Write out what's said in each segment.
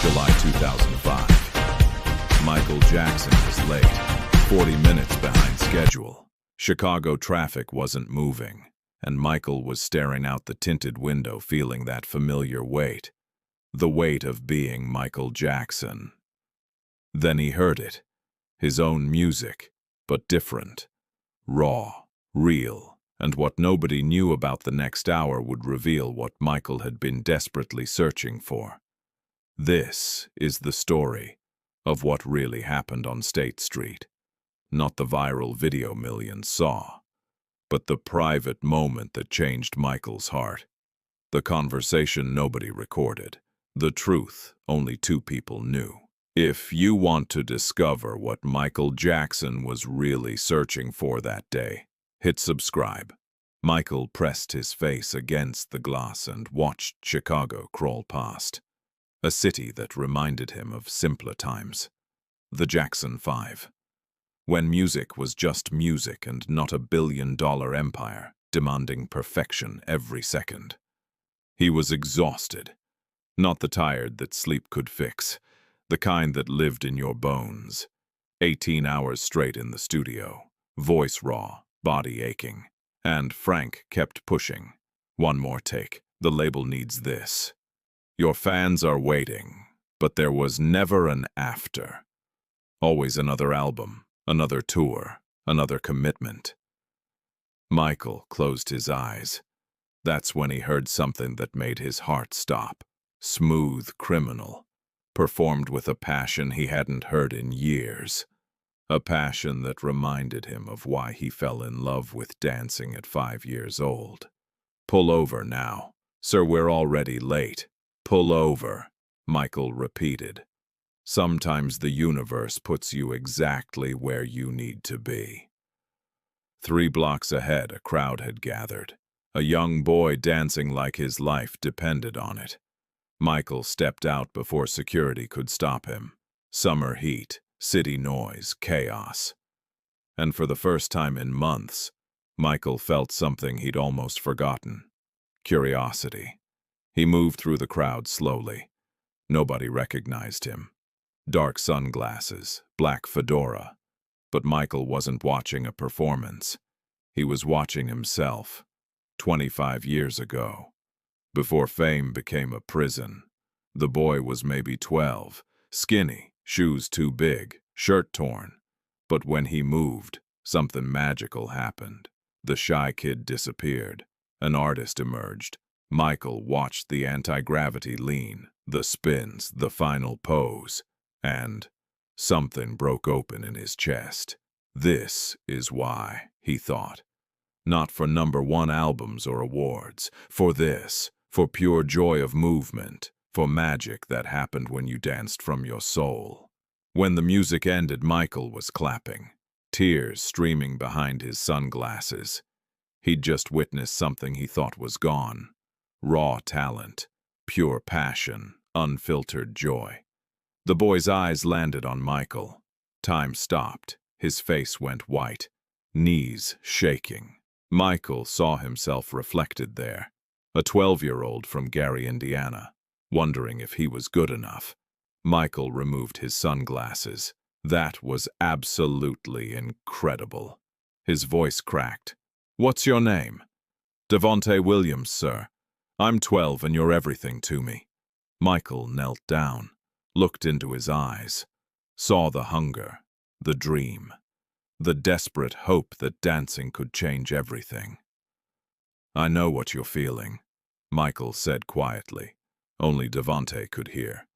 July 2005. Michael Jackson was late, 40 minutes behind schedule. Chicago traffic wasn't moving, and Michael was staring out the tinted window feeling that familiar weight. The weight of being Michael Jackson. Then he heard it. His own music, but different. Raw, real, and what nobody knew about the next hour would reveal what Michael had been desperately searching for. This is the story of what really happened on State Street. Not the viral video millions saw, but the private moment that changed Michael's heart. The conversation nobody recorded. The truth only two people knew. If you want to discover what Michael Jackson was really searching for that day, hit subscribe. Michael pressed his face against the glass and watched Chicago crawl past. A city that reminded him of simpler times. The Jackson 5. When music was just music and not a billion-dollar empire demanding perfection every second. He was exhausted. Not the tired that sleep could fix, the kind that lived in your bones. 18 hours straight in the studio, voice raw, body aching. And Frank kept pushing. One more take. The label needs this. Your fans are waiting, but there was never an after. Always another album, another tour, another commitment. Michael closed his eyes. That's when he heard something that made his heart stop. Smooth Criminal, performed with a passion he hadn't heard in years. A passion that reminded him of why he fell in love with dancing at 5 years old. Pull over now. Sir, we're already late. Pull over, Michael repeated. Sometimes the universe puts you exactly where you need to be. 3 blocks ahead, a crowd had gathered. A young boy dancing like his life depended on it. Michael stepped out before security could stop him. Summer heat, city noise, chaos. And for the first time in months, Michael felt something he'd almost forgotten. Curiosity. He moved through the crowd slowly. Nobody recognized him. Dark sunglasses, black fedora. But Michael wasn't watching a performance. He was watching himself. 25 years ago. Before fame became a prison. The boy was maybe 12, skinny, shoes too big, shirt torn. But when he moved, something magical happened. The shy kid disappeared. An artist emerged. Michael watched the anti-gravity lean, the spins, the final pose, and something broke open in his chest. This is why, he thought. Not for #1 albums or awards, for this, for pure joy of movement, for magic that happened when you danced from your soul. When the music ended, Michael was clapping, tears streaming behind his sunglasses. He'd just witnessed something he thought was gone. Raw talent, pure passion, unfiltered joy. The boy's eyes landed on Michael. Time stopped. His face went white, knees shaking. Michael saw himself reflected there. A 12-year-old from Gary, Indiana, wondering if he was good enough. Michael removed his sunglasses. That was absolutely incredible. His voice cracked. What's your name? Devonte Williams, sir. I'm 12 and you're everything to me. Michael knelt down, looked into his eyes, saw the hunger, the dream, the desperate hope that dancing could change everything. I know what you're feeling, Michael said quietly. Only Devonte could hear.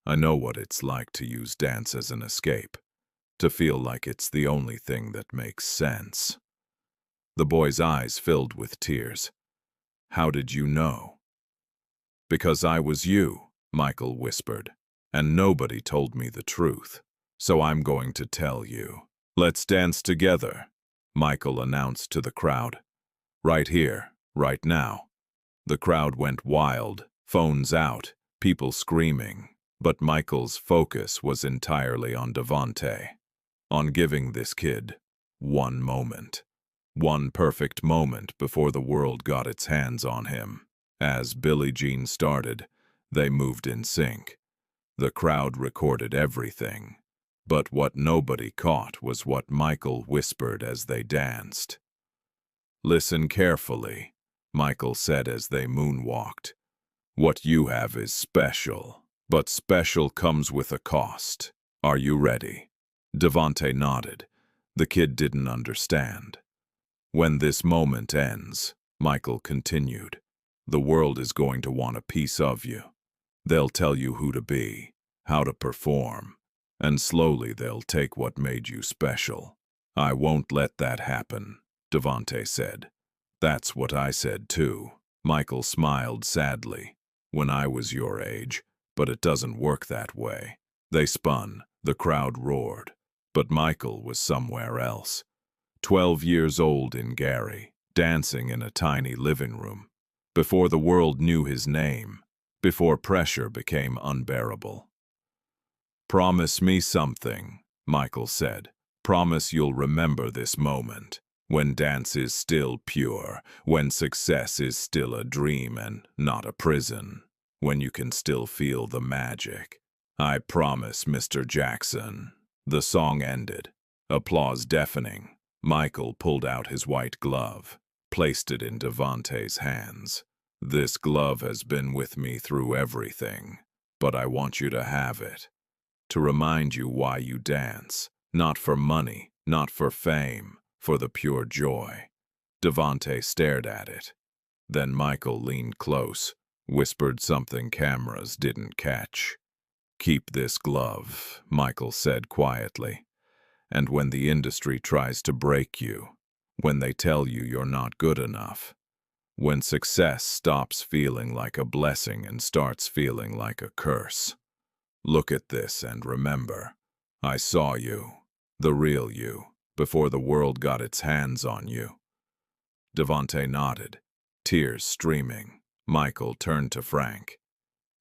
I know what it's like to use dance as an escape, to feel like it's the only thing that makes sense. The boy's eyes filled with tears. How did you know? Because I was you, Michael whispered, and nobody told me the truth. So I'm going to tell you. Let's dance together, Michael announced to the crowd. Right here, right now. The crowd went wild, phones out, people screaming. But Michael's focus was entirely on Devonte, on giving this kid one moment. One perfect moment before the world got its hands on him. As Billie Jean started, they moved in sync. The crowd recorded everything. But what nobody caught was what Michael whispered as they danced. "Listen carefully," Michael said as they moonwalked. "What you have is special, but special comes with a cost. Are you ready?" Devante nodded. The kid didn't understand. "When this moment ends," Michael continued, "the world is going to want a piece of you. They'll tell you who to be, how to perform, and slowly they'll take what made you special." "I won't let that happen," Devante said. "That's what I said too." Michael smiled sadly. "When I was your age, but it doesn't work that way." They spun, the crowd roared, but Michael was somewhere else. 12 years old in Gary, dancing in a tiny living room. Before the world knew his name, before pressure became unbearable. "Promise me something," Michael said. "Promise you'll remember this moment, when dance is still pure, when success is still a dream and not a prison, when you can still feel the magic." "I promise, Mr. Jackson." The song ended. Applause deafening. Michael pulled out his white glove, placed it in Devante's hands. "This glove has been with me through everything, but I want you to have it. To remind you why you dance. Not for money, not for fame, for the pure joy." Devante stared at it. Then Michael leaned close, whispered something cameras didn't catch. "Keep this glove," Michael said quietly. "And when the industry tries to break you, when they tell you you're not good enough, when success stops feeling like a blessing and starts feeling like a curse, look at this and remember, I saw you, the real you, before the world got its hands on you." Devante nodded, tears streaming. Michael turned to Frank.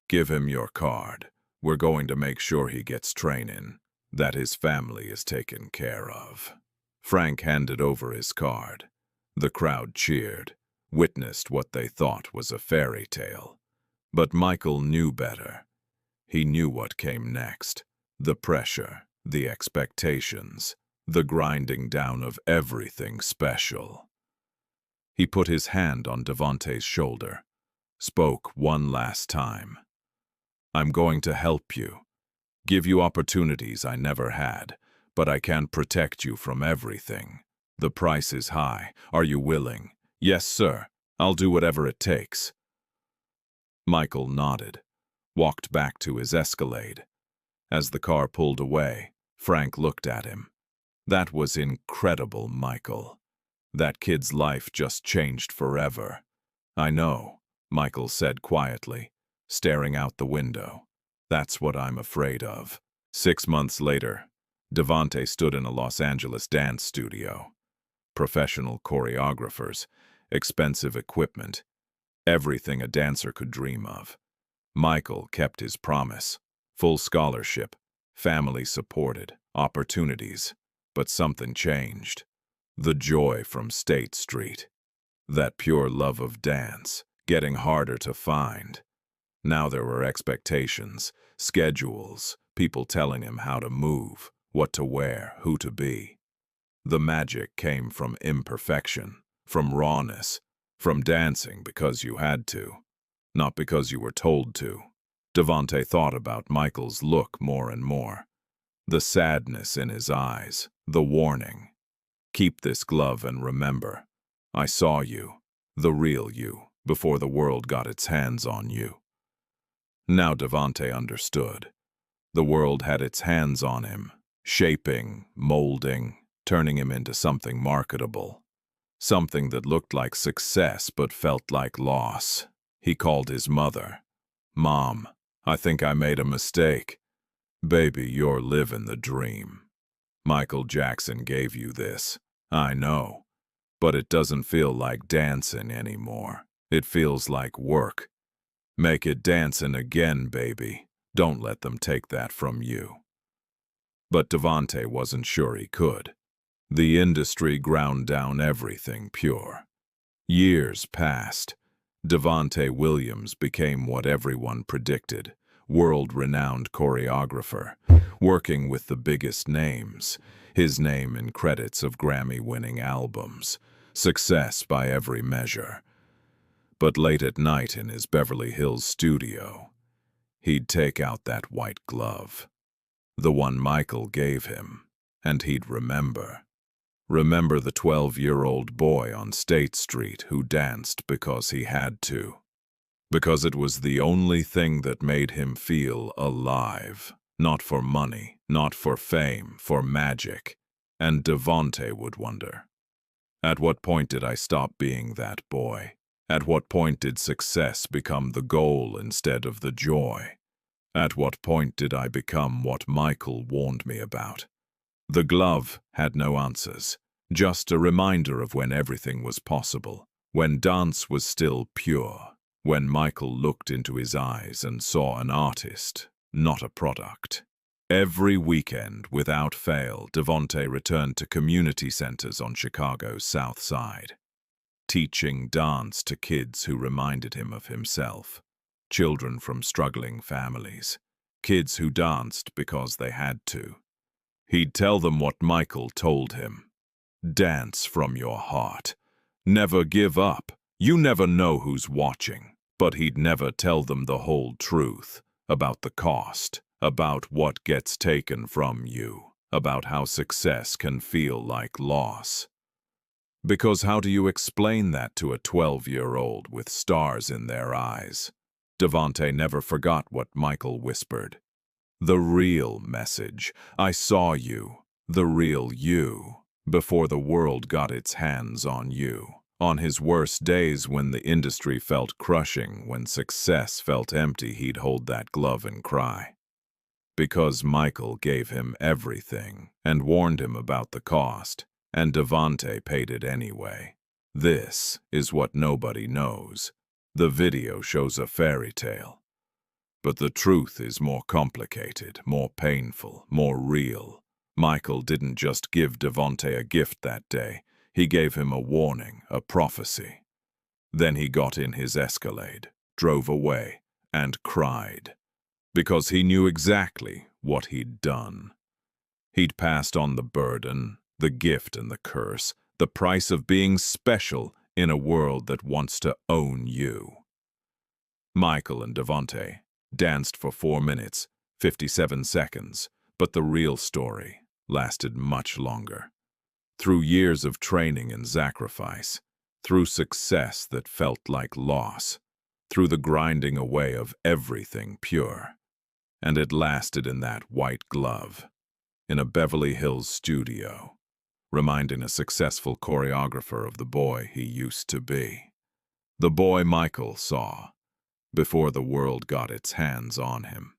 "Give him your card. We're going to make sure he gets training, that his family is taken care of." Frank handed over his card. The crowd cheered, witnessed what they thought was a fairy tale. But Michael knew better. He knew what came next. The pressure, the expectations, the grinding down of everything special. He put his hand on Devante's shoulder, spoke one last time. "I'm going to help you, give you opportunities I never had, but I can't protect you from everything. The price is high. Are you willing?" "Yes, sir. I'll do whatever it takes." Michael nodded, walked back to his Escalade. As the car pulled away, Frank looked at him. "That was incredible, Michael. That kid's life just changed forever." "I know," Michael said quietly, staring out the window. "That's what I'm afraid of." 6 months later, Devante stood in a Los Angeles dance studio. Professional choreographers, expensive equipment, everything a dancer could dream of. Michael kept his promise. Full scholarship, family supported, opportunities. But something changed. The joy from State Street. That pure love of dance, getting harder to find. Now there were expectations, schedules, people telling him how to move, what to wear, who to be. The magic came from imperfection, from rawness, from dancing because you had to, not because you were told to. Devante thought about Michael's look more and more. The sadness in his eyes, the warning. "Keep this glove and remember, I saw you, the real you, before the world got its hands on you." Now Devante understood. The world had its hands on him, shaping, molding, turning him into something marketable. Something that looked like success but felt like loss. He called his mother. "Mom, I think I made a mistake." "Baby, you're living the dream. Michael Jackson gave you this, I know. But it doesn't feel like dancing anymore. It feels like work. Make it dancing again, baby. Don't let them take that from you." But Devante wasn't sure he could. The industry ground down everything pure. Years passed. Devante Williams became what everyone predicted, world-renowned choreographer, working with the biggest names, his name in credits of Grammy-winning albums, success by every measure. But late at night in his Beverly Hills studio, he'd take out that white glove, the one Michael gave him, and he'd remember. Remember the 12-year-old boy on State Street who danced because he had to. Because it was the only thing that made him feel alive. Not for money, not for fame, for magic. And Devonte would wonder. At what point did I stop being that boy? At what point did success become the goal instead of the joy? At what point did I become what Michael warned me about? The glove had no answers, just a reminder of when everything was possible, when dance was still pure, when Michael looked into his eyes and saw an artist, not a product. Every weekend, without fail, Devonte returned to community centers on Chicago's South Side, teaching dance to kids who reminded him of himself, children from struggling families, kids who danced because they had to. He'd tell them what Michael told him. Dance from your heart. Never give up. You never know who's watching. But he'd never tell them the whole truth about the cost, about what gets taken from you, about how success can feel like loss. Because how do you explain that to a 12-year-old with stars in their eyes? Devonte never forgot what Michael whispered. The real message. I saw you, the real you, before the world got its hands on you. On his worst days when the industry felt crushing, when success felt empty, he'd hold that glove and cry. Because Michael gave him everything and warned him about the cost, and Devonte paid it anyway. This is what nobody knows. The video shows a fairy tale. But the truth is more complicated, more painful, more real. Michael didn't just give Devonte a gift that day. He gave him a warning, a prophecy. Then he got in his Escalade, drove away, and cried. Because he knew exactly what he'd done. He'd passed on the burden, the gift and the curse, the price of being special in a world that wants to own you. Michael and Devonte danced for 4 minutes, 57 seconds, but the real story lasted much longer. Through years of training and sacrifice, through success that felt like loss, through the grinding away of everything pure. And it lasted in that white glove, in a Beverly Hills studio, reminding a successful choreographer of the boy he used to be. The boy Michael saw before the world got its hands on him.